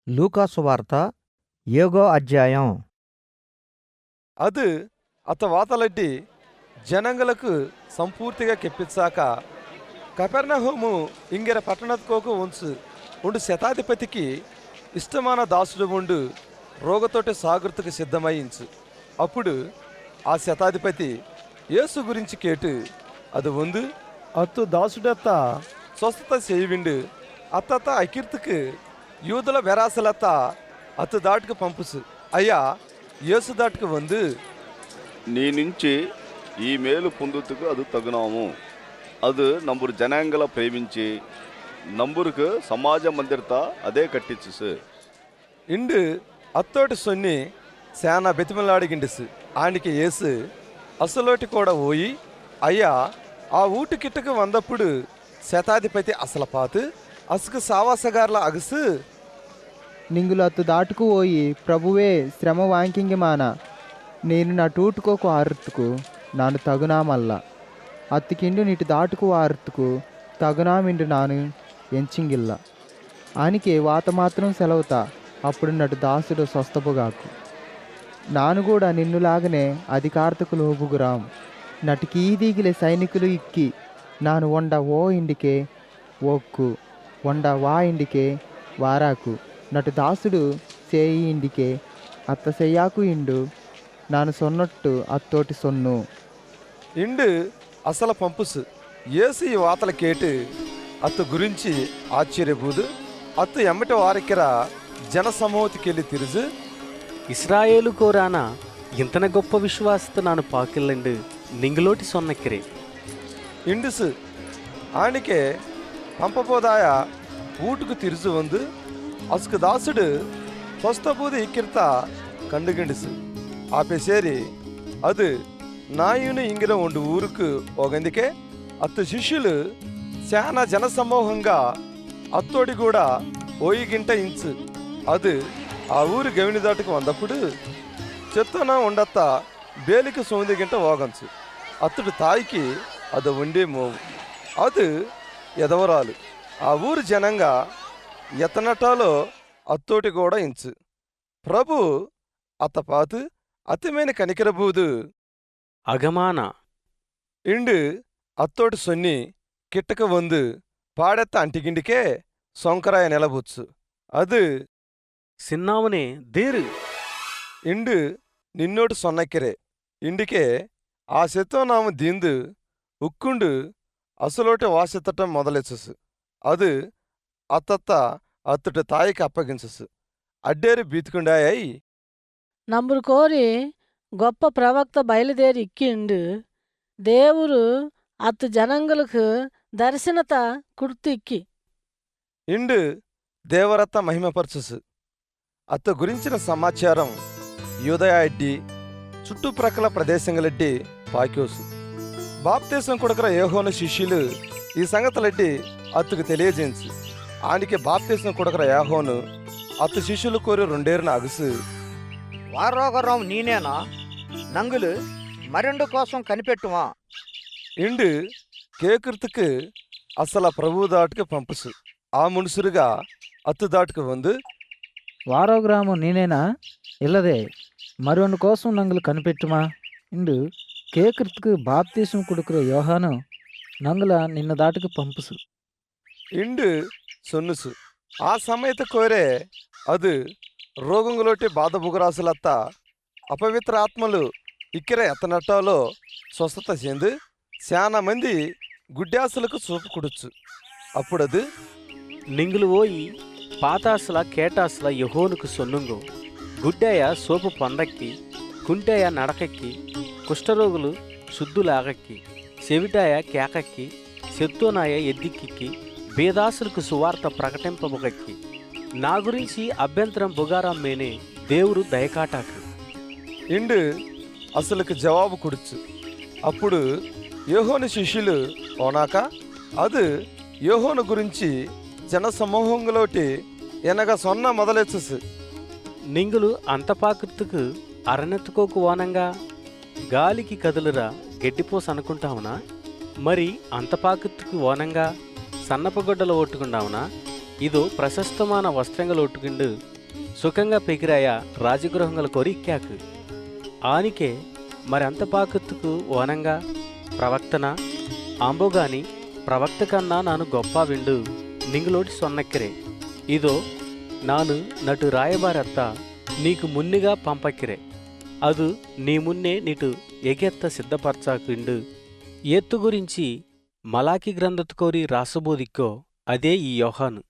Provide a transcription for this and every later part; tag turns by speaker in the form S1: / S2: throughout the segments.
S1: లూకాసు వార్త 7వ అధ్యాయం.
S2: ಅದು ಅತ್ತ ವಾತಲಡ್ಡಿ ಜನங்களுக்கு ಸಂಪೂರ್ತಿగా ಕೆಪ್ಪಿಸಾಕ కపెర్నహూము ఇంగిర పట్టణత్కోకు ఉండు శతాధిపతికి ఇష్టమైన దాసుడు ఉండు రోగతోటి సాగుర్తుకు సిద్ధమయ్యించు. అప్పుడు ఆ శతాధిపతి యేసు గురించి కేటు అది ఉంది అత్తు దాసుడత్త స్వస్థత చేయువిండు అత్తత్త అకీర్తికి యూదుల వెరాసలత్త అత్తు దాటుకు పంపుసు. అయ్యా యేసు దాటుకు వందు
S3: నీ నుంచి ఈ మేలు పొందుతుకు అది తగునాము. ಅದು ನಂಬರು ಜನಾಂಗಲ ಪ್ರೇಮಿಂಚಿ ನಂಬುருக்கு సమాజ మందిరత అదే కట్టించుసు.
S2: ఇండు అత్తోటి సొన్ని శానా బెతిమలాడిగిండిసు. ఆనికి యేసు అసలోటి కూడా పోయి అయ్యా ఆ ఊటి కిట్టకు వందప్పుడు శతాధిపతి అసలు పాతు అసుకు సావాసగార్ల అగసు
S4: నింగులు అత్తు దాటుకు పోయి ప్రభువే శ్రమ వాంకింగి మాన నేను నా టూటుకోకు ఆరుతుకు నాను తగునామల్ల అత్తికిండు నీటి దాటుకు ఆరుతుకు తగునామిండు నాను ఎంచింగిల్ల ఆనికి వాత మాత్రం సెలవుతా అప్పుడు నటు దాసుడు స్వస్థపుగాకు నాను కూడా నిన్నులాగనే అధికారతకు లోబుగురాం నటుకీదీగిలే సైనికులు ఇక్కి నాను వండ ఓ ఇండికే ఓక్కు వండ వా ఇండికే వారాకు నటు దాసుడు సేయి ఇండికే అత్త సెయ్యాకు ఇండు నాను సొన్నట్టు అత్తోటి సొన్ను
S2: ఇండు అసలు పంపుసు. యేసు ఈ వాతల కేటు అత్తు గురించి ఆశ్చర్యబూదు. అత్తు ఎమ్మటి వారికిర జన సమూహతికెళ్ళి తిరుజు
S5: ఇస్రాయేలు కోరాన ఇంతన గొప్ప విశ్వాసత నాను పాకిల్లండు నింగులోటి సొన్నక్కిరే
S2: ఇండుసు ఆనికే పంపపోదాయ ఊటుకు తిరుజు వందు అసుకు దాసుడు స్వస్థబూది ఇక్కిర్త కండుగిండుసు ఆపేసేరి అది నాయును ఇంగిర ఉండు ఊరుకు ఒగందుకే అత్తు శిష్యులు శానా జనసమూహంగా అత్తోడి కూడా ఓయిగింట ఇంచు. అది ఆ ఊరు గవిని దాటుకు వందప్పుడు చెత్తన ఉండత్త బేలికి సోంది గింట ఓగంచు. అత్తుడు తాయికి అది ఉండే మోవు అది ఎదవరాలు. ఆ ఊరు జనంగా ఎత్తనటాలో అత్తోటి కూడా ఇంచు. ప్రభు అత్తపాతు అతిమైన కనికరబూదు
S5: అగమాన
S2: ఇండు అత్తోటి సొన్ని కిట్టక వందు పాడెత్త అంటిగిండికే సొంకరాయ నెలబుచ్చు. అది
S5: సిన్నావునే దేరు
S2: ఇండు నిన్నోటి సొన్నక్కిరే ఇండికే ఆ శత్వనాము దీందు ఉక్కుండు అసలోటి వాసెత్తటం మొదలెచ్చుసు. అది అత్తత్త అత్తుటి తాయికి అప్పగించసు. అడ్డేరి బీతుకుండాయి
S6: ನಂಬರು ಕೋರಿ గొప్ప ప్రవక్త బయలుదేరి ఇక్కిండు దేవురు అత్తు జనంగులకు దర్శనత కుర్తు ఇక్కి
S2: ఇండు దేవరత్త మహిమపరచుసు. అత్త గురించిన సమాచారం యూదయాడ్డి చుట్టుప్రక్కల ప్రదేశంగలడ్డి పాక్యోసు. బాప్తీసం కొడుకుర యోహోను శిష్యులు ఈ సంగతులడ్డి అత్తుకు తెలియజేయించు. ఆనికి బాప్తీసం కొడుకుర యోహోను అత్తు శిష్యులు కోరి రెండేరున అగుసు.
S1: వారోగరం నీనేనా నంగులు మరెండు కోసం కనిపెట్టుమా.
S2: ఇండు కేకృతికి అసలు ప్రభు దాటుకు పంపుసు. ఆ మునుసురుగా అత్తు దాటుకు వందు
S4: వారో గ్రామం నేనేనా ఇల్లదే మరొండు కోసం నంగులు కనిపెట్టుమా ఇండు కేకృతికి బాప్తీసం కొడుకురు యోహాను నంగుల నిన్న దాటుకు పంపుసు.
S2: ఇండు సొన్నుసు. ఆ సమయత కోరే అది రోగంగులోటి బాధ బుగురాసులత్త అపవిత్ర ఆత్మలు ఇక్కిర ఎత్తనట్టాలో స్వస్థత చెంది శానా మంది గుడ్డాసులకు చూపు కుడుచు. అప్పుడది
S5: నింగులు పోయి పాతాసుల కేటాసుల యహోనుకు సొన్నుంగు గుడ్డాయ సోపు పొందక్కి కుంటాయ నడకెక్కి కుష్ఠరోగులు శుద్ధులాగక్కి చెవిటాయ కేకక్కి శెత్తోనాయ ఎద్దిక్కి బేదాసులకు సువార్త ప్రకటింపబొగక్కి నా గురించి అభ్యంతరం బుగారం మేనే దేవుడు దయకాటాకు
S2: ఇండు అసలుకు జవాబు కుడుచు. అప్పుడు యోహోను శిష్యులు ఓనాక అది యోహోను గురించి జనసమూహంలోటి ఎనగా సొన్న మొదలెచ్చుసు.
S5: నింగులు అంతపాకృతుకు అరణెత్తుకోకు వానంగా గాలికి కదులురా గడ్డిపోస అనుకుంటావునా? మరి అంతపాకృతుకు ఓనంగా సన్నపగొడ్డలు ఒట్టుకుండావునా? ఇదో ప్రశస్తమైన వస్త్రంగా ఒట్టుకుండు ಸುಖಂಗ ಪೆಗಿರಾಯ ರಾಜಗೃಹಂಗಲ ಕೊರಿಕ್ಯಾಕು ಆನಿಕೆ మరంత పాకత్తుకు ఓనంగా ప్రవక్తన ఆంబోగాని ప్రవక్త కన్నా నాను గొప్ప విండు నింగులోటి సొన్నక్కిరే ఇదో నాను నటు రాయబారత్త నీకు మున్నిగా పంపక్కిరే అదు నీ మున్నే నిటు ఎగెత్త సిద్ధపరచాకుండు ఏత్తు గురించి మలాకి గ్రంథతు కోరి రాసబోదిక్కో అదే ఈ యోహాను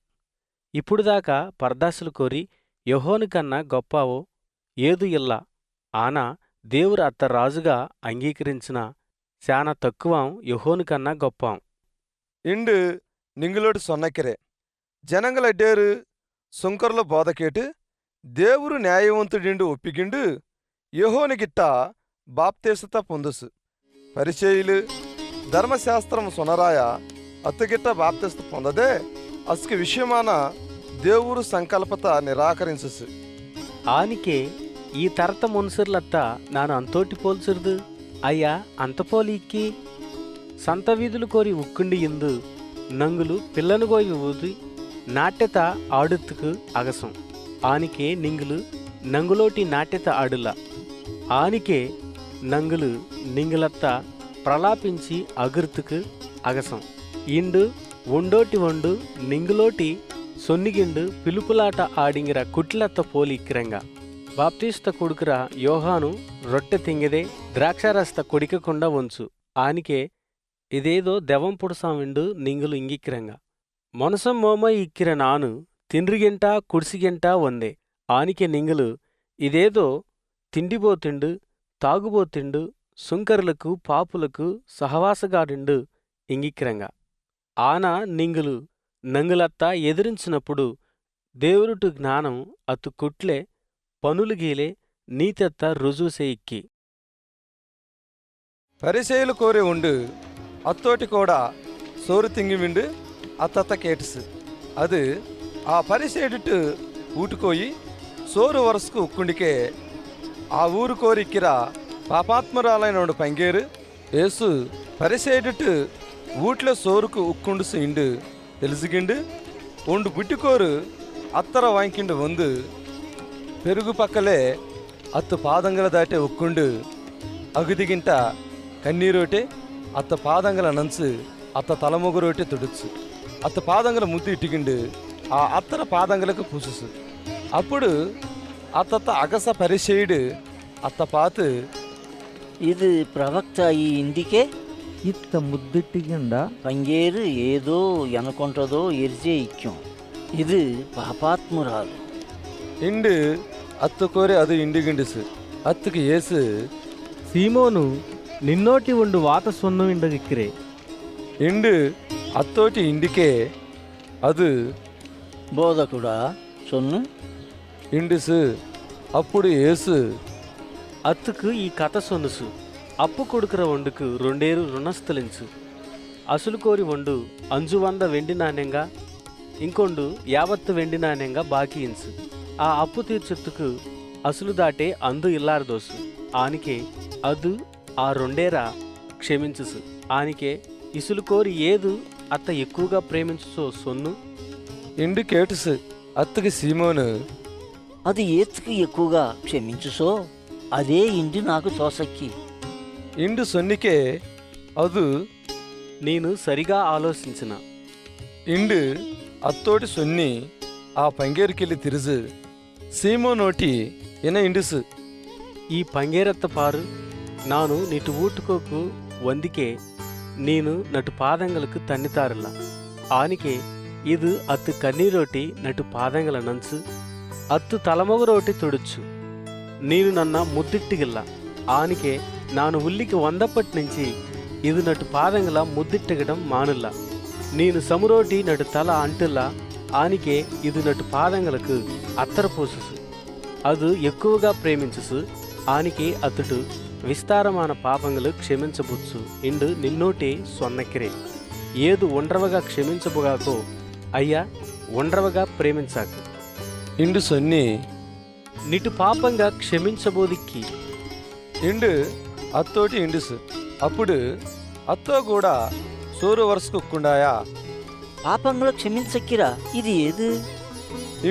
S5: ఇప్పుడుదాకా పరదాసులు కోరి యోహోను కన్నా గొప్పావో ఏదు ఇల్లా ఆనా దేవురు అత్త రాజుగా అంగీకరించిన శానా తక్కువం యోహోను కన్నా గొప్పాం
S2: ఇండు నింగులోటి సొన్నక్కిరే జనంగలడ్డేరు సుంకరుల బోధ కేటు దేవురు న్యాయవంతుడిండు ఒప్పిగిండు యెహోను గిట్ట బాప్తీసత పొందుసు పరిచయులు ధర్మశాస్త్రం సొనరాయ అత్తుగిట్ట బాప్తీసత పొందదే అస్కి విషయమాన దేవురు సంకల్పత నిరాకరించు
S5: ఆనికే ఈ తరత మున్సర్లత్త నాను అంతోటి పోల్చురుదు అయ్యా అంత పోలిక్కి సంత వీధులు కోరి ఉక్కుండి ఇందు నంగులు పిల్లను గోయి ఊది నాట్యత ఆడుతుకు అగసం ఆనికే నింగులు నంగులోటి నాట్యత ఆడుల ఆనికే నంగులు నింగులత్త ప్రలాపించి అగుర్తుకు అగసం ఇండు ఒండోటి వండు నింగులోటి సొన్నిగిండు పిలుపులాట ఆడింగిర కుట్లత్త పోలిక్కిరంగా బాప్తీస్త కొడుకురా యోహాను రొట్టె తింగిదే ద్రాక్షారస్త కొడికకుండా వంచు ఆనికే ఇదేదో దెవం పుడసామిండు నింగులు ఇంగిక్కిరంగా మొనసం మోమ ఇక్కిర నాను తిండ్రిగెంటా కుడిసిగెంటా వందే ఆనికే నింగులు ఇదేదో తిండిబోతిండు తాగుబోతిండు సుంకరులకు పాపులకు సహవాసగాడిండు ఇంగిక్కిరంగా ఆనా నింగులు నంగులత్తా ఎదిరించినప్పుడు దేవురుటు జ్ఞానం అతు కుట్లే పనులు గీలే నీతెత్త రుజువుసే ఇక్కి
S2: పరిచయులు కోరే ఉండు అత్తోటి కూడా సోరు తింగి విండు అత్తత్త కేటుసు అది ఆ పరిసేడుటు ఊటుకోయి సోరు వరసకు ఉక్కుండికే ఆ ఊరు కోరిక్కిరా పాపాత్మరాలైన పంగేరు ఏసు పరిసేడుటు ఊట్లో సోరుకు ఉక్కుండుసు ఇండు తెలుసుగిండు ఒండు బుట్టికోరు అత్తర వాంకిండు వందు పెరుగు పక్కలే అత్త పాదంగల దాటే ఉక్కుండు అగుదిగింట కన్నీరోటే అత్త పాదంగల నంచు అత్త తలమొగురోటే తుడుచు అత్త పాదంగల ముద్దు ఇట్టుగిండు ఆ అత్తర పాదంగలకు పూసుసు అప్పుడు అత్త అగస పరిచయుడు అత్త పాతు
S7: ఇది ప్రవక్త ఈ ఇంటికే
S1: ఇత్త ముద్దిట్టిగిండా
S7: పంగేరు ఏదో ఎనకొంటదో ఎరిచే ఇక్యం ఇది పాపాత్మురాలు
S2: ఇండు అత్త కోరి అది ఇండిగిండుసు అత్తుకు ఏసు
S5: సీమోను నిన్నోటి ఉండు వాత సొన్ను ఇండగిక్కిరే
S2: ఇండు అత్తోటి ఇండికే అది
S7: బోధకుడా సొన్ను
S2: ఇండుసు అప్పుడు ఏసు
S5: అత్తుకు ఈ కథ సొన్నుసు అప్పు కొడుకుర వండుకు రెండేరు రుణస్థలించు అసులు కోరి వండు 500 వెండి నాణ్యంగా ఇంకొండు 50 వెండి నాణ్యంగా బాకీయించు ఆ అప్పు తీర్చుత్తుకు అసులు దాటే అందు ఇల్లారదోసు ఆనికే అదు ఆ రెండేరా క్షమించుసు ఆనికే ఇసులు కోరి ఏదు అత్త ఎక్కువగా ప్రేమించుసో సొన్ను
S2: ఇండు కేటుసు అత్తకి సీమోను
S7: అది ఏత్తుకి ఎక్కువగా క్షమించుసో అదే ఇంటి నాకు తోసక్కి
S2: ఇండు సొన్నికే అదు
S5: నేను సరిగా ఆలోచించిన
S2: ఇండు అత్తోటి సొన్ని ఆ పంగేరుకెళ్ళి తిరుజు సీమోనోటి ఇన ఇండుసు
S5: ఈ పంగేరత్త పారు నాను నిటు ఊటుకోకు వందికే నేను నటు పాదంగలకు తన్నితారుల ఆనికే ఇది అత్తు కన్నీరోటి నటు పాదంగల నంచు అత్తు తలమొగరోటి తుడుచు నేను నన్న ముద్దిట్టిగిల్ల ఆనికే నాను ఉల్లికి 100 నుంచి ఇది నటు పాదంగల ముద్దిట్టగడం మానుల్లా నేను సమురోటి నటు తల అంటుల్లా ఆనికే ఇది నటు పాదంగలకు అత్తర పోసుసు అది ఎక్కువగా ప్రేమించుసు ఆనికి అతడు విస్తారమైన పాపంగలు క్షమించబుచ్చు ఇండు నిన్నోటి సొన్నకిరే ఏదు ఒండ్రవగా క్షమించబుగాకో అయ్యా ఒండ్రవగా ప్రేమించాకు
S2: ఇండు సొన్ని
S5: నిటు పాపంగా క్షమించబోదిక్కి
S2: ఇండు అత్తోటి ఇండుసు అప్పుడు అత్తో కూడా సోరు వరుసకు ఉక్కుండాయా
S7: పాపంలో క్షమించక్కిరా ఇది ఏదు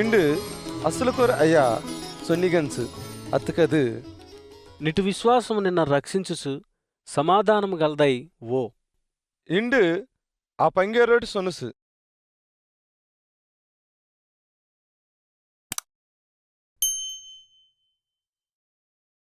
S2: ఇండు అసలుకోరు అయ్యా సొన్నిగన్సు అత్తుకదు
S5: నిటు విశ్వాసము నిన్న రక్షించుసు సమాధానము గలదై ఓ
S2: ఇండు ఆ పంగేరోటి సొనుసు